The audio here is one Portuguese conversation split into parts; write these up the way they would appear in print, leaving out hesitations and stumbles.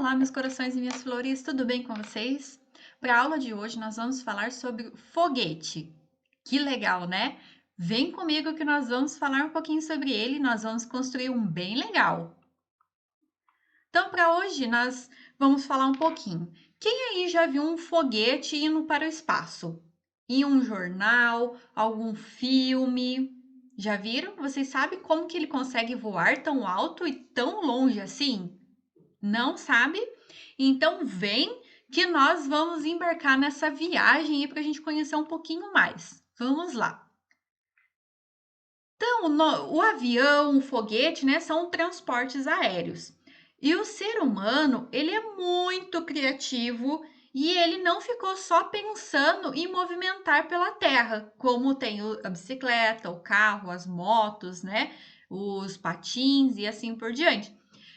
Olá, meus corações e minhas flores, tudo bem com vocês? Para a aula de hoje, nós vamos falar sobre foguete. Que legal, né? Vem comigo que nós vamos falar um pouquinho sobre ele, nós vamos construir um bem legal. Então, para hoje, nós vamos falar um pouquinho. Quem aí já viu um foguete indo para o espaço? Em um jornal, algum filme? Já viram? Vocês sabem como que ele consegue voar tão alto e tão longe assim? Não sabe? Então vem que nós vamos embarcar nessa viagem aí para a gente conhecer um pouquinho mais. Vamos lá. Então, o avião, o foguete, né, são transportes aéreos. E o ser humano, ele é muito criativo e ele não ficou só pensando em movimentar pela terra, como tem a bicicleta, o carro, as motos, né, os patins e assim por diante.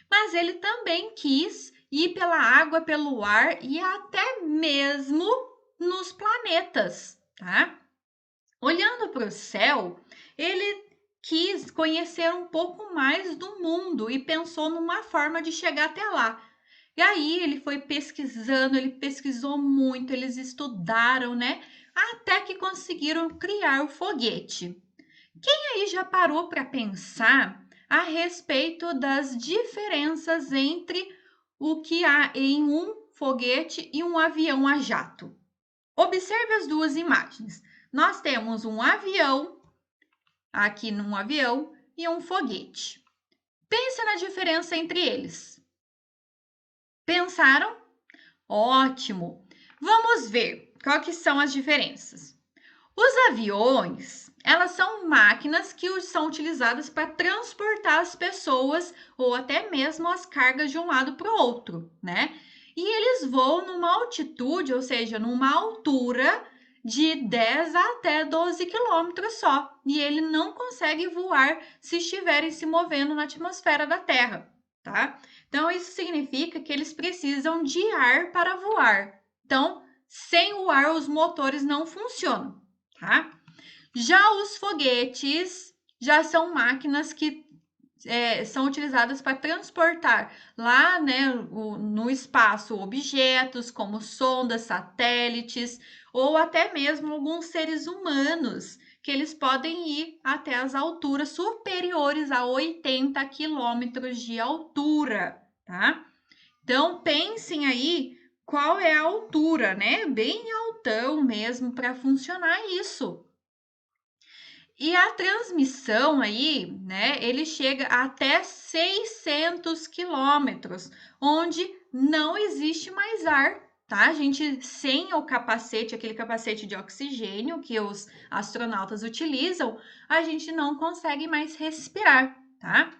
Mas ele também quis ir pela água, pelo ar e até mesmo nos planetas, tá? Olhando para o céu, ele quis conhecer um pouco mais do mundo e pensou numa forma de chegar até lá. E aí ele foi pesquisando, ele pesquisou muito, eles estudaram, né? Até que conseguiram criar o foguete. Quem aí já parou para pensar a respeito das diferenças entre o que há em um foguete e um avião a jato? Observe as duas imagens. Nós temos um avião, aqui num avião, e um foguete. Pense na diferença entre eles. Pensaram? Ótimo! Vamos ver quais que são as diferenças. Os aviões, elas são máquinas que são utilizadas para transportar as pessoas ou até mesmo as cargas de um lado para o outro, né? E eles voam numa altitude, ou seja, numa altura de 10 até 12 quilômetros só. E ele não consegue voar se estiverem se movendo na atmosfera da Terra, tá? Então, isso significa que eles precisam de ar para voar. Então, sem o ar, os motores não funcionam, tá? Já os foguetes já são máquinas que são utilizadas para transportar lá, né, no espaço objetos como sondas, satélites ou até mesmo alguns seres humanos que eles podem ir até as alturas superiores a 80 quilômetros de altura, tá? Então pensem aí qual é a altura, né? Bem altão mesmo para funcionar isso. E a transmissão aí, né, ele chega até 600 quilômetros, onde não existe mais ar, tá? A gente, sem o capacete, aquele capacete de oxigênio que os astronautas utilizam, a gente não consegue mais respirar, tá?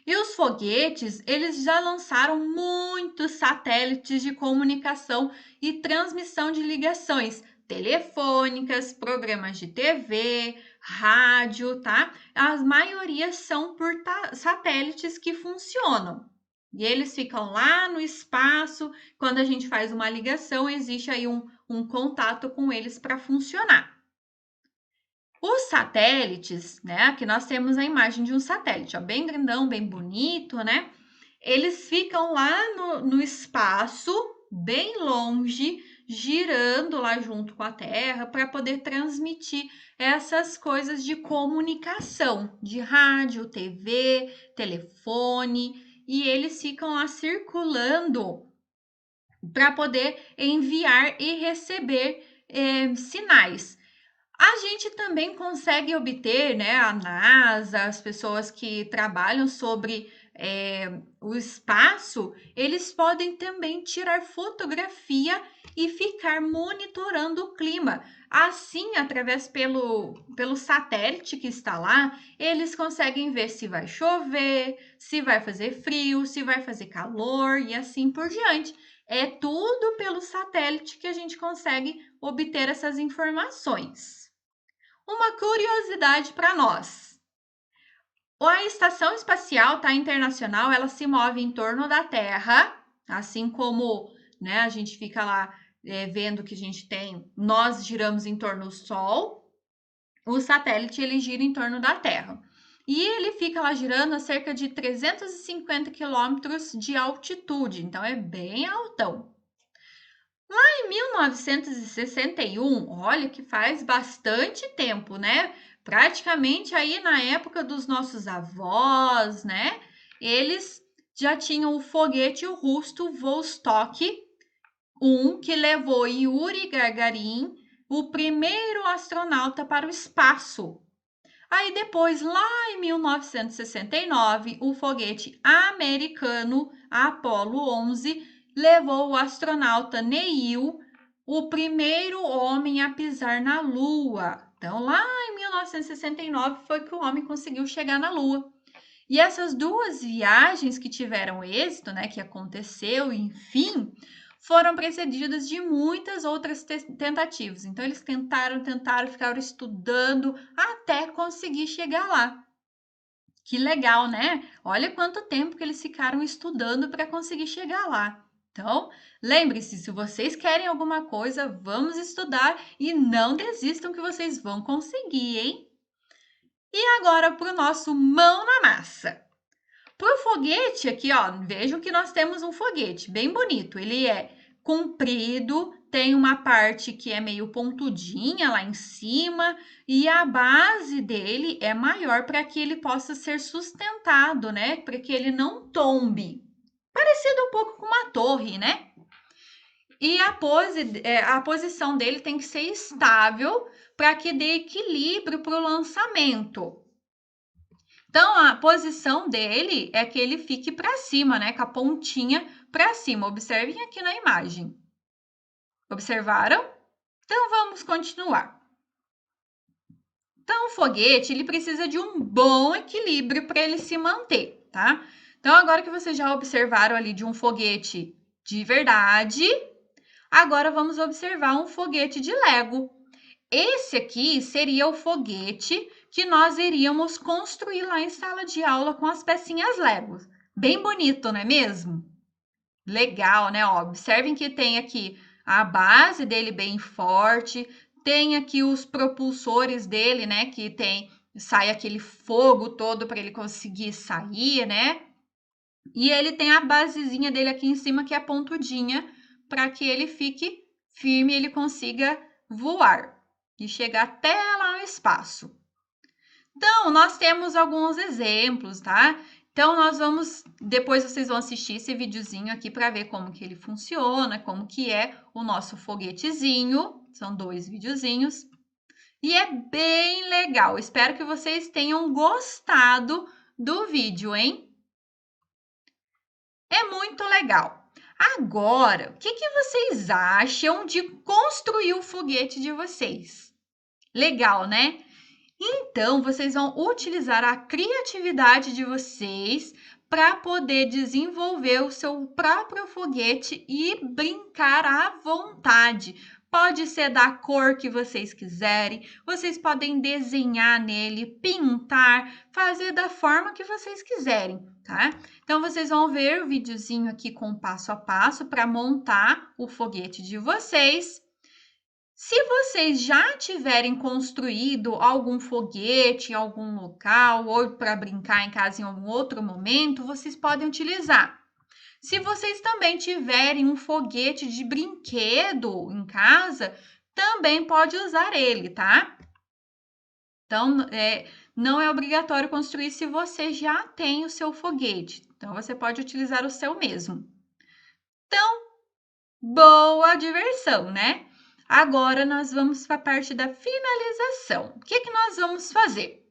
E os foguetes, eles já lançaram muitos satélites de comunicação e transmissão de ligações telefônicas, programas de TV, rádio, tá? As maiorias são por satélites que funcionam. E eles ficam lá no espaço. Quando a gente faz uma ligação, existe aí um contato com eles para funcionar. Os satélites, né? Aqui nós temos a imagem de um satélite, ó, bem grandão, bem bonito, né? Eles ficam lá no espaço, bem longe, girando lá junto com a Terra para poder transmitir essas coisas de comunicação, de rádio, TV, telefone, e eles ficam lá circulando para poder enviar e receber sinais. A gente também consegue obter, né, a NASA, as pessoas que trabalham sobre o espaço, eles podem também tirar fotografia e ficar monitorando o clima. Assim, através pelo satélite que está lá, eles conseguem ver se vai chover, se vai fazer frio, se vai fazer calor e assim por diante. É tudo pelo satélite que a gente consegue obter essas informações. Uma curiosidade para nós. A Estação Espacial Internacional, ela se move em torno da Terra, assim como, né, a gente fica lá vendo que a gente tem, nós giramos em torno do Sol, o satélite ele gira em torno da Terra. e ele fica lá girando a cerca de 350 quilômetros de altitude, então é bem altão. Lá em 1961, olha que faz bastante tempo, né? Praticamente aí na época dos nossos avós, né? Eles já tinham o foguete russo Vostok 1, que levou Yuri Gagarin, o primeiro astronauta, para o espaço. Aí depois, lá em 1969, o foguete americano Apollo 11 levou o astronauta Neil, o primeiro homem a pisar na Lua. Então, lá em 1969 foi que o homem conseguiu chegar na Lua. E essas duas viagens que tiveram êxito, né, que aconteceu, enfim, foram precedidas de muitas outras tentativas. Então, eles tentaram, ficaram estudando até conseguir chegar lá. Que legal, né? Olha quanto tempo que eles ficaram estudando para conseguir chegar lá. Então, lembre-se, se vocês querem alguma coisa, vamos estudar e não desistam que vocês vão conseguir, hein? E agora para o nosso mão na massa. Para o foguete aqui, ó, vejam que nós temos um foguete bem bonito. Ele é comprido, tem uma parte que é meio pontudinha lá em cima e a base dele é maior para que ele possa ser sustentado, né? Para que ele não tombe. Parecido um pouco com uma torre, né? E a posição dele tem que ser estável para que dê equilíbrio para o lançamento. Então, a posição dele é que ele fique para cima, né? Com a pontinha para cima. Observem aqui na imagem. Observaram? Então, vamos continuar. Então, o foguete, ele precisa de um bom equilíbrio para ele se manter, tá? Então, agora que vocês já observaram ali de um foguete de verdade, agora vamos observar um foguete de Lego. Esse aqui seria o foguete que nós iríamos construir lá em sala de aula com as pecinhas Lego. Bem bonito, não é mesmo? Legal, né? Ó, observem que tem aqui a base dele bem forte, tem aqui os propulsores dele, né? Que sai aquele fogo todo para ele conseguir sair, né? E ele tem a basezinha dele aqui em cima que é pontudinha para que ele fique firme e ele consiga voar e chegar até lá no espaço. Então, nós temos alguns exemplos, tá? Então, depois vocês vão assistir esse videozinho aqui para ver como que ele funciona, como que é o nosso foguetezinho. São 2 videozinhos. E é bem legal. Espero que vocês tenham gostado do vídeo, hein? É muito legal. Agora, o que vocês acham de construir o foguete de vocês? Legal, né? Então, vocês vão utilizar a criatividade de vocês para poder desenvolver o seu próprio foguete e brincar à vontade. Pode ser da cor que vocês quiserem, vocês podem desenhar nele, pintar, fazer da forma que vocês quiserem, tá? Então, vocês vão ver o videozinho aqui com passo a passo para montar o foguete de vocês. Se vocês já tiverem construído algum foguete em algum local ou para brincar em casa em algum outro momento, vocês podem utilizar. Se vocês também tiverem um foguete de brinquedo em casa, também pode usar ele, tá? Então, não é obrigatório construir se você já tem o seu foguete. Então, você pode utilizar o seu mesmo. Então, boa diversão, né? Agora nós vamos para a parte da finalização. O que nós vamos fazer?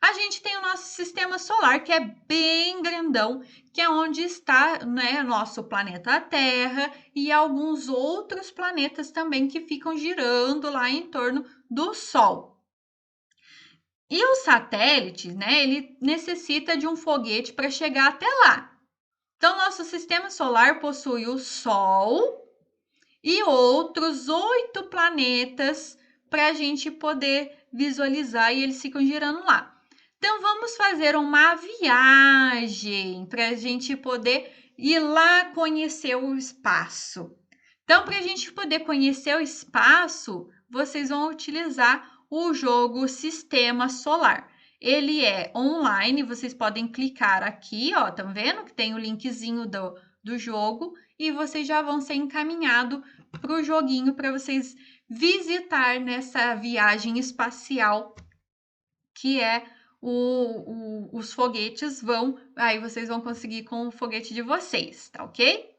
A gente tem o nosso sistema solar, que é bem grandão, que é onde está, né, nosso planeta Terra e alguns outros planetas também que ficam girando lá em torno do Sol. E o satélite, né, ele necessita de um foguete para chegar até lá. Então, nosso sistema solar possui o Sol e outros 8 planetas para a gente poder visualizar e eles ficam girando lá. Então, vamos fazer uma viagem para a gente poder ir lá conhecer o espaço. Então, para a gente poder conhecer o espaço, vocês vão utilizar o jogo Sistema Solar. Ele é online, vocês podem clicar aqui, ó, tá vendo que tem o linkzinho do jogo e vocês já vão ser encaminhados para o joguinho para vocês visitar nessa viagem espacial que é os foguetes aí vocês vão conseguir com o foguete de vocês, tá ok?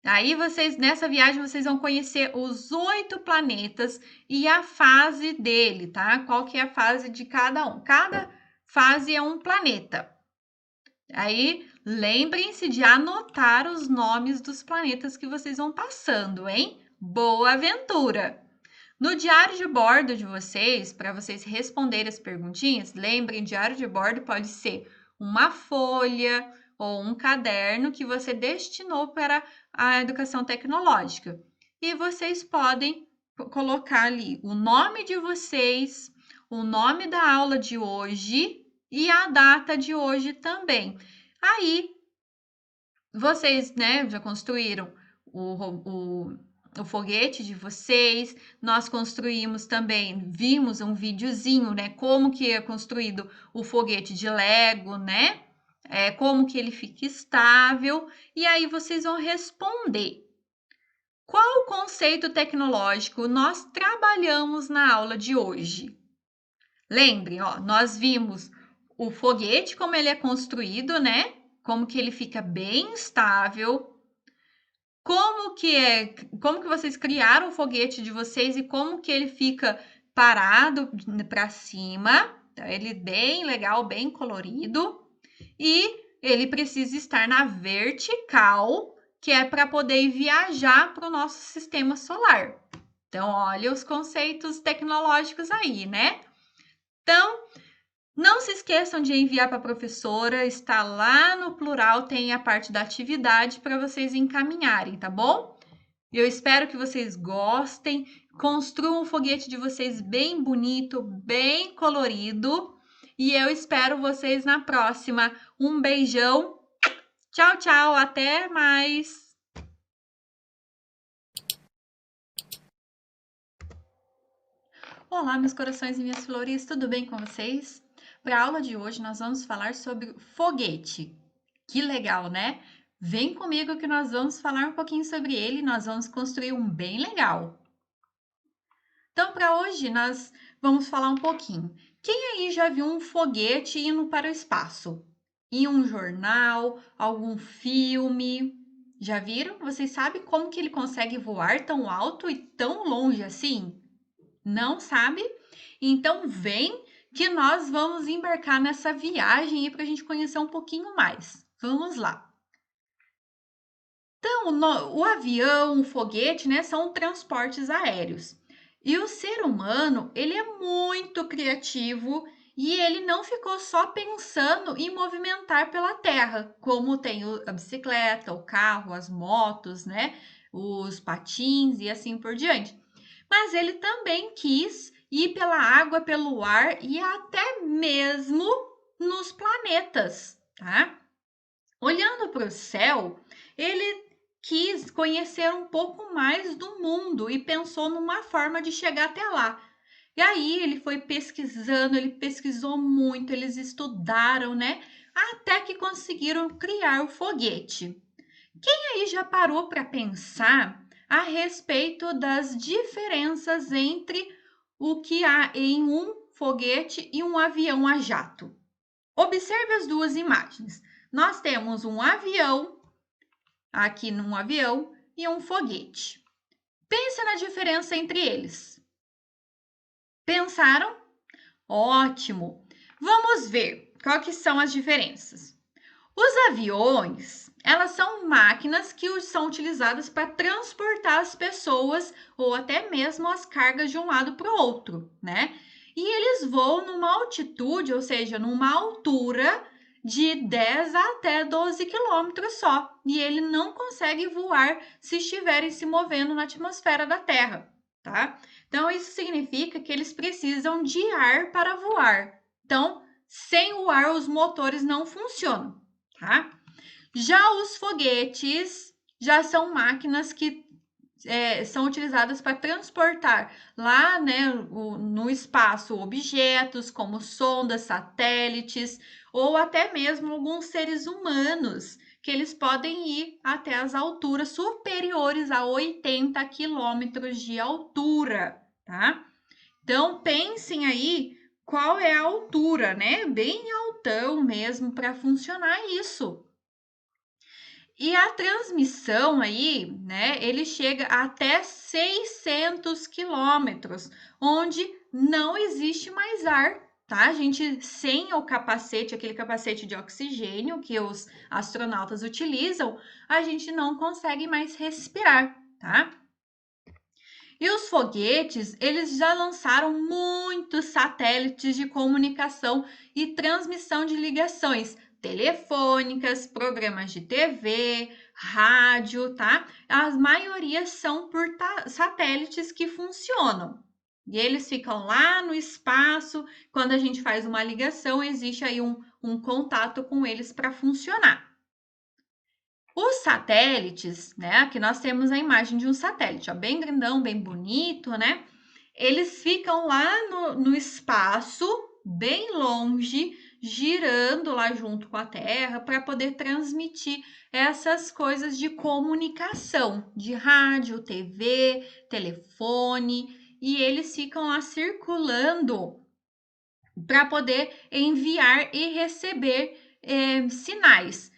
Aí vocês, nessa viagem, vocês vão conhecer os 8 planetas e a fase dele, tá? Qual que é a fase de cada um. Cada fase é um planeta. Aí, lembrem-se de anotar os nomes dos planetas que vocês vão passando, hein? Boa aventura! No diário de bordo de vocês, para vocês responderem as perguntinhas, lembrem, diário de bordo pode ser uma folha ou um caderno que você destinou para a educação tecnológica. E vocês podem colocar ali o nome de vocês, o nome da aula de hoje e a data de hoje também. Aí, vocês, né, já construíram o foguete de vocês, nós construímos também, vimos um videozinho, né, como que é construído o foguete de Lego, né, como que ele fica estável, e aí vocês vão responder. Qual conceito tecnológico nós trabalhamos na aula de hoje? Lembrem, ó, nós vimos o foguete, como ele é construído, né, como que ele fica bem estável, como que vocês criaram o foguete de vocês e como que ele fica parado para cima, tá? Ele bem legal, bem colorido, e ele precisa estar na vertical, que é para poder viajar para o nosso sistema solar. Então, olha os conceitos tecnológicos aí, né? Então, não se esqueçam de enviar para a professora, está lá no plural, tem a parte da atividade para vocês encaminharem, tá bom? Eu espero que vocês gostem, construam o foguete de vocês bem bonito, bem colorido, e eu espero vocês na próxima. Um beijão, tchau, tchau, até mais! Olá, meus corações e minhas flores, tudo bem com vocês? Para a aula de hoje, nós vamos falar sobre foguete. Que legal, né? Vem comigo que nós vamos falar um pouquinho sobre ele, nós vamos construir um bem legal. Então, para hoje, nós vamos falar um pouquinho. Quem aí já viu um foguete indo para o espaço? Em um jornal, algum filme? Já viram? Vocês sabem como que ele consegue voar tão alto e tão longe assim? Não sabe? Então vem que nós vamos embarcar nessa viagem para a gente conhecer um pouquinho mais. Vamos lá. Então, o avião, o foguete, né, são transportes aéreos. E o ser humano, ele é muito criativo e ele não ficou só pensando em movimentar pela terra, como tem a bicicleta, o carro, as motos, né, os patins e assim por diante. Mas ele também quis ir pela água, pelo ar e até mesmo nos planetas, tá? Olhando para o céu, ele quis conhecer um pouco mais do mundo e pensou numa forma de chegar até lá. E aí ele foi pesquisando, ele pesquisou muito, eles estudaram, né? Até que conseguiram criar o foguete. Quem aí já parou para pensar a respeito das diferenças entre o que há em um foguete e um avião a jato? Observe as duas imagens. Nós temos um avião, aqui num avião, e um foguete. Pense na diferença entre eles. Pensaram? Ótimo! Vamos ver quais que são as diferenças. Os aviões, elas são máquinas que são utilizadas para transportar as pessoas ou até mesmo as cargas de um lado para o outro, né? E eles voam numa altitude, ou seja, numa altura de 10 até 12 quilômetros só. E ele não consegue voar se estiverem se movendo na atmosfera da Terra, tá? Então, isso significa que eles precisam de ar para voar. Então, sem o ar, os motores não funcionam, tá? Já os foguetes já são máquinas que são utilizadas para transportar lá, né, no espaço objetos como sondas, satélites ou até mesmo alguns seres humanos que eles podem ir até as alturas superiores a 80 quilômetros de altura, tá? Então pensem aí qual é a altura, né? Bem altão mesmo para funcionar isso. E a transmissão aí, né, ele chega até 600 quilômetros, onde não existe mais ar, tá? A gente, sem o capacete, aquele capacete de oxigênio que os astronautas utilizam, a gente não consegue mais respirar, tá? E os foguetes, eles já lançaram muitos satélites de comunicação e transmissão de ligações telefônicas, programas de TV, rádio, tá? As maiorias são por satélites que funcionam. E eles ficam lá no espaço. Quando a gente faz uma ligação, existe aí um contato com eles para funcionar. Os satélites, né? Aqui nós temos a imagem de um satélite, ó, bem grandão, bem bonito, né? Eles ficam lá no espaço, bem longe, girando lá junto com a Terra para poder transmitir essas coisas de comunicação, de rádio, TV, telefone, e eles ficam lá circulando para poder enviar e receber sinais.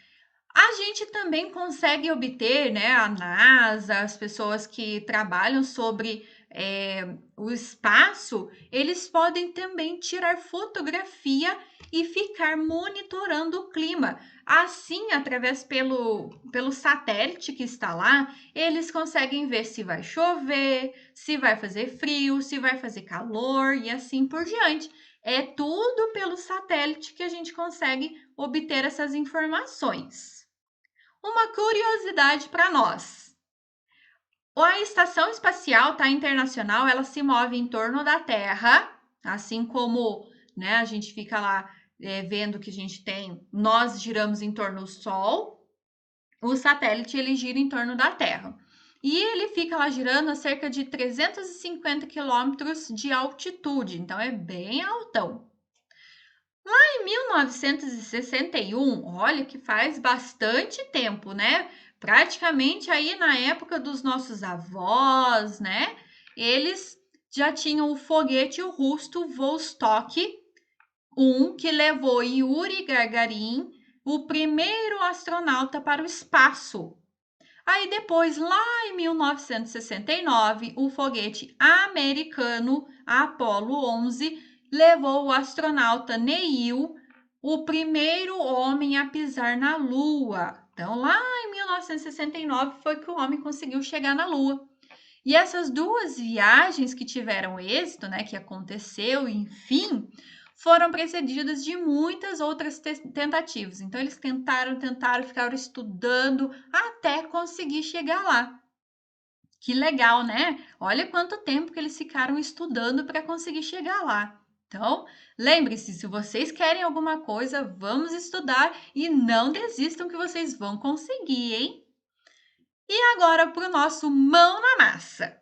A gente também consegue obter, né, a NASA, as pessoas que trabalham sobre o espaço, eles podem também tirar fotografia e ficar monitorando o clima. Assim, através pelo satélite que está lá, eles conseguem ver se vai chover, se vai fazer frio, se vai fazer calor e assim por diante. É tudo pelo satélite que a gente consegue obter essas informações. Uma curiosidade para nós. A Estação Espacial Internacional, ela se move em torno da Terra, assim como, né, a gente fica lá vendo que a gente tem, nós giramos em torno do Sol, o satélite ele gira em torno da Terra. E ele fica lá girando a cerca de 350 quilômetros de altitude, então é bem altão. Lá em 1961, olha que faz bastante tempo, né? Praticamente aí na época dos nossos avós, né? Eles já tinham o foguete russo Vostok 1, que levou Yuri Gagarin, o primeiro astronauta, para o espaço. Aí depois, lá em 1969, o foguete americano Apollo 11 levou o astronauta Neil, o primeiro homem a pisar na Lua. Então, lá em 1969 foi que o homem conseguiu chegar na Lua. E essas duas viagens que tiveram êxito, né, que aconteceu, enfim, foram precedidas de muitas outras tentativas. Então, eles tentaram, ficaram estudando até conseguir chegar lá. Que legal, né? Olha quanto tempo que eles ficaram estudando para conseguir chegar lá. Então, lembre-se, se vocês querem alguma coisa, vamos estudar e não desistam que vocês vão conseguir, hein? E agora para o nosso mão na massa.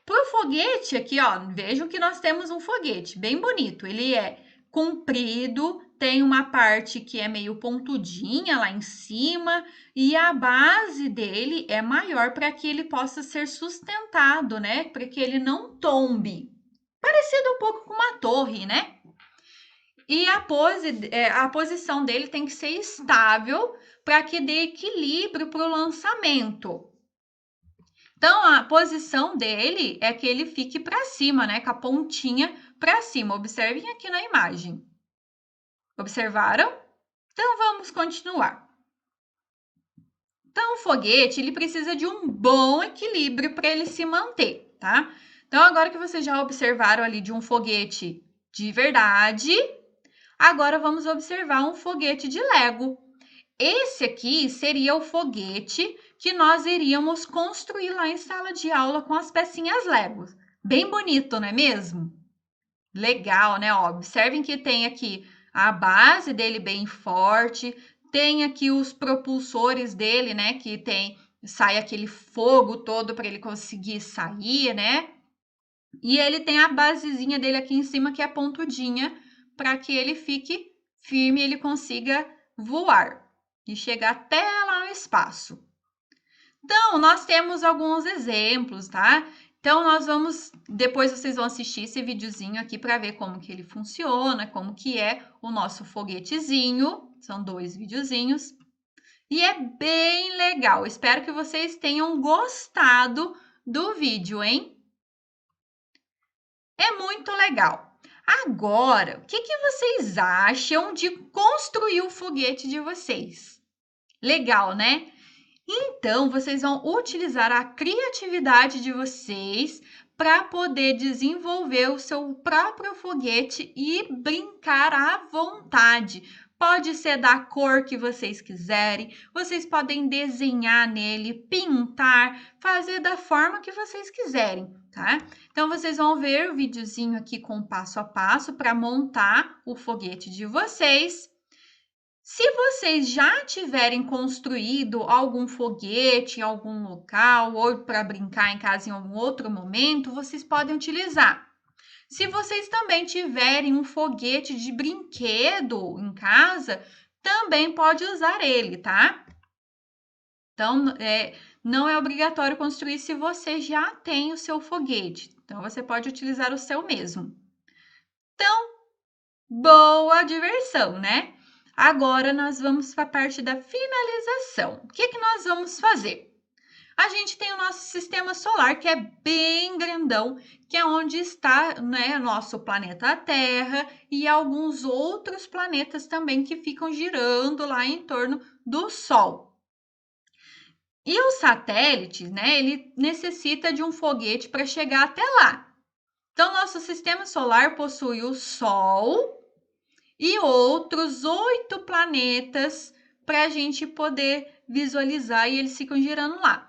Para o foguete aqui, ó, vejam que nós temos um foguete bem bonito. Ele é comprido, tem uma parte que é meio pontudinha lá em cima e a base dele é maior para que ele possa ser sustentado, né? Para que ele não tombe. Parecido um pouco com uma torre, né? E a posição dele tem que ser estável para que dê equilíbrio para o lançamento. Então, a posição dele é que ele fique para cima, né? Com a pontinha para cima. Observem aqui na imagem. Observaram? Então, vamos continuar. Então, o foguete, ele precisa de um bom equilíbrio para ele se manter, tá? Então, agora que vocês já observaram ali de um foguete de verdade, agora vamos observar um foguete de Lego. Esse aqui seria o foguete que nós iríamos construir lá em sala de aula com as pecinhas Lego. Bem bonito, não é mesmo? Legal, né? Ó, observem que tem aqui a base dele bem forte, tem aqui os propulsores dele, né? Que sai aquele fogo todo para ele conseguir sair, né? E ele tem a basezinha dele aqui em cima, que é pontudinha, para que ele fique firme e ele consiga voar e chegar até lá no espaço. Então, nós temos alguns exemplos, tá? Então, depois vocês vão assistir esse videozinho aqui para ver como que ele funciona, como que é o nosso foguetezinho. São 2 videozinhos. E é bem legal. Espero que vocês tenham gostado do vídeo, hein? É muito legal. Agora, o que vocês acham de construir o foguete de vocês? Legal, né? Então, vocês vão utilizar a criatividade de vocês para poder desenvolver o seu próprio foguete e brincar à vontade. Pode ser da cor que vocês quiserem, vocês podem desenhar nele, pintar, fazer da forma que vocês quiserem, tá? Então, vocês vão ver o videozinho aqui com passo a passo para montar o foguete de vocês. Se vocês já tiverem construído algum foguete em algum local ou para brincar em casa em algum outro momento, vocês podem utilizar. Se vocês também tiverem um foguete de brinquedo em casa, também pode usar ele, tá? Então, não é obrigatório construir se você já tem o seu foguete. Então, você pode utilizar o seu mesmo. Então, boa diversão, né? Agora nós vamos para a parte da finalização. O que nós vamos fazer? A gente tem o nosso sistema solar, que é bem grandão, que é onde está, né, nosso planeta Terra e alguns outros planetas também que ficam girando lá em torno do Sol. E o satélite, né, ele necessita de um foguete para chegar até lá. Então, nosso sistema solar possui o Sol e outros 8 planetas para a gente poder visualizar e eles ficam girando lá.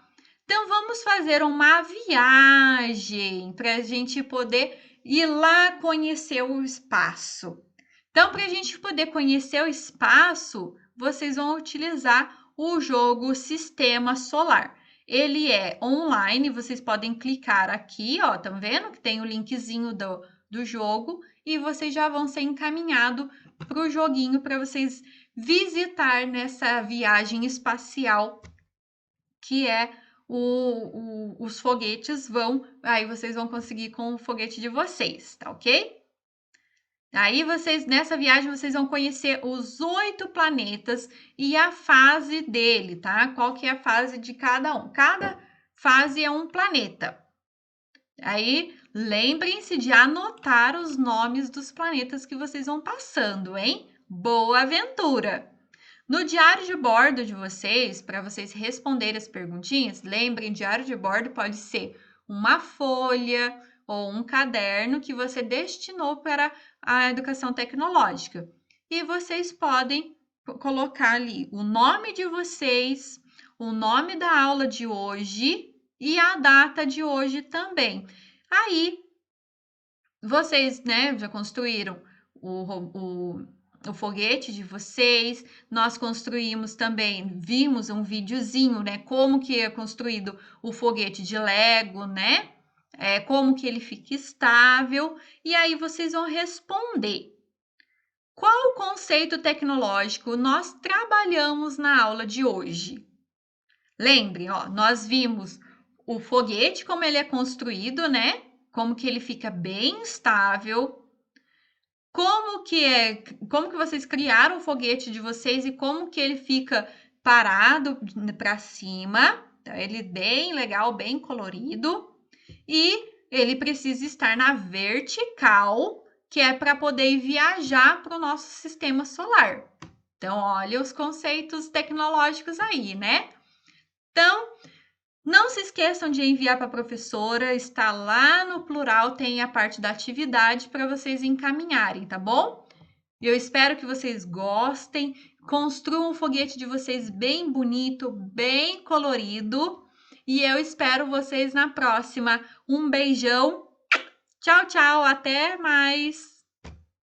Então, vamos fazer uma viagem para a gente poder ir lá conhecer o espaço. Então, para a gente poder conhecer o espaço, vocês vão utilizar o jogo Sistema Solar. Ele é online, vocês podem clicar aqui, ó, tá vendo que tem o linkzinho do jogo e vocês já vão ser encaminhados para o joguinho para vocês visitar nessa viagem espacial que é os foguetes aí vocês vão conseguir com o foguete de vocês, tá ok? Aí nessa viagem, vocês vão conhecer os 8 planetas e a fase dele, tá? Qual que é a fase de cada um. Cada fase é um planeta. Aí, lembrem-se de anotar os nomes dos planetas que vocês vão passando, hein? Boa aventura! No diário de bordo de vocês, para vocês responderem as perguntinhas, lembrem, diário de bordo pode ser uma folha ou um caderno que você destinou para a educação tecnológica. E vocês podem colocar ali o nome de vocês, o nome da aula de hoje e a data de hoje também. Aí, vocês, né, já construíram o foguete de vocês, nós construímos também, vimos um videozinho, né, como que é construído o foguete de Lego, né, como que ele fica estável, e aí vocês vão responder. Qual conceito tecnológico nós trabalhamos na aula de hoje? Lembrem, ó, nós vimos o foguete, como ele é construído, né, como que ele fica bem estável, como que vocês criaram o foguete de vocês e como que ele fica parado para cima. Então, ele bem legal, bem colorido. E ele precisa estar na vertical, que é para poder viajar para o nosso sistema solar. Então, olha os conceitos tecnológicos aí, né? Então, não se esqueçam de enviar para a professora, está lá no plural, tem a parte da atividade para vocês encaminharem, tá bom? Eu espero que vocês gostem, construam um foguete de vocês bem bonito, bem colorido, e eu espero vocês na próxima. Um beijão, tchau, tchau, até mais!